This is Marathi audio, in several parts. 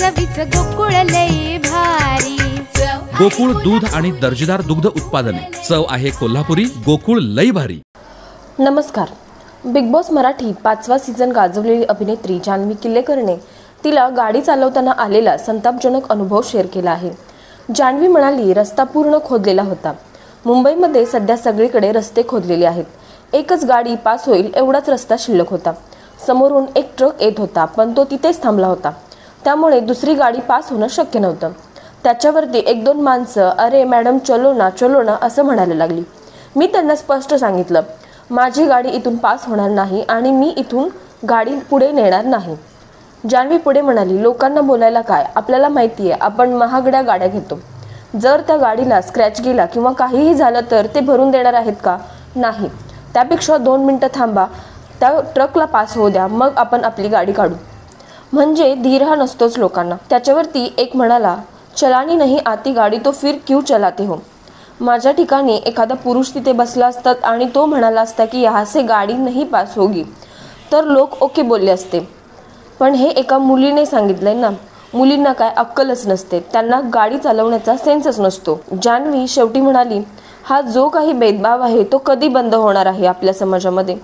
चवीच गोकुळ लई भारी। गोकुळ दूध आणि दर्जेदार दुग्ध उत्पादने, चव आहे कोल्हापुरी, गोकुळ लई भारी। नमस्कार। बिग बॉस मराठी 5वा सीझन गाजवलेली अभिनेत्री जान्हवी किल्लेकरने तिला गाडी चालवताना आलेला संतापजनक अनुभव शेअर केला आहे। जान्हवी म्हणाली, रस्ता पूर्ण खोदलेला होता। मुंबईमध्ये सध्या सगळीकडे रस्ते खोदलेले आहेत। एकच गाडी पास होईल एवढाच रस्ता शिल्लक होता। समोरून एक ट्रक येत होता, पण तो तिथेच थांबला होता, त्यामुळे दुसरी गाडी पास होणं शक्य नव्हतं। त्याच्यावरती एक दोन माणसं अरे मॅडम चलो ना असं म्हणायला लागली। मी त्यांना स्पष्ट सांगितलं, माझी गाडी इथून पास होणार नाही आणि मी इथून गाडी पुढे नेणार नाही। जान्हवी पुढे म्हणाली, लोकांना बोलायला काय, आपल्याला माहिती आहे आपण महागड्या गाड्या घेतो। जर त्या गाडीला स्क्रॅच गेला किंवा काहीही झालं तर ते भरून देणार आहेत का? नाही। त्यापेक्षा 2 मिनिटं थांबा, त्या ट्रकला पास होऊ द्या, मग आपण आपली गाडी काढू। म्हणजे धीर हा नसतोच लोकांना। त्याच्यावरती एक म्हणाला, चलानी नहीं आती गाड़ी तो फिर क्यों चलाते हो। माझ्या ठिकाणी एखादा पुरुष तिथे बसला असता आणि तो म्हणाला असता की यहाँ से गाडी नहीं पास होगी, तर लोक ओके बोलले असते। पण हे एका मुलीने सांगितलंय ना। मुलींना काय अक्कलच नसते, त्यांना गाडी चालवण्याचा सेन्सच नसतो। जान्हवी शेवटी म्हणाली, हा जो काही भेदभाव आहे तो कधी बंद होणार आहे आपल्या समाजामध्ये?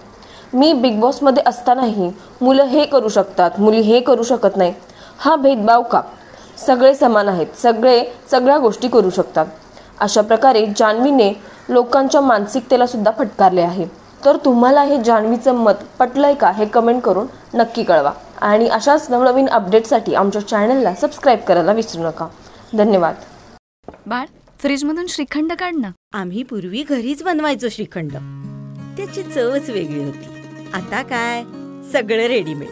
मी बिग बॉसमध्ये असतानाही मुलं हे करू शकतात, मुली हे करू शकत नाही, हा भेदभाव का? सगळे समान आहेत, सगळ्या गोष्टी करू शकतात। अशा प्रकारे जान्हवीने लोकांच्या मानसिकतेला सुद्धा फटकारले आहे। तर तुम्हाला हे जान्हवीचं मत पटलंय का हे कमेंट करून नक्की कळवा आणि अशाच नवनवीन अपडेटसाठी आमच्या चॅनलला सबस्क्राईब करायला विसरू नका। धन्यवाद। बाळ, फ्रीजमधून श्रीखंड काढ ना। आम्ही पूर्वी घरीच बनवायचो श्रीखंड, त्याची चवच वेगळी होती। आता काय सगळं रेडीमेड।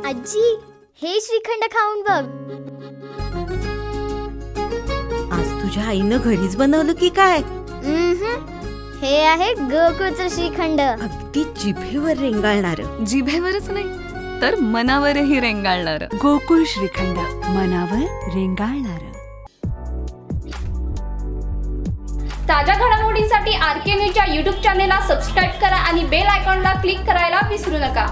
आजी, हे श्रीखंड खाऊन बघ। आज तुझ्या आईनं घरीच बनवलं की काय? हे आहे गोकुळचं श्रीखंड। अगदी जिभेवर रेंगाळणार। जिभेवरच नाही तर मनावरही रेंगाळणार। गोकुळ श्रीखंड, मनावर रेंगाळणार। ताज्या घडामोडींसाठी RK न्यूजच्या YouTube चॅनेलला सबस्क्राईब करा आणि बेल आयकॉनला क्लिक करायला विसरू नका।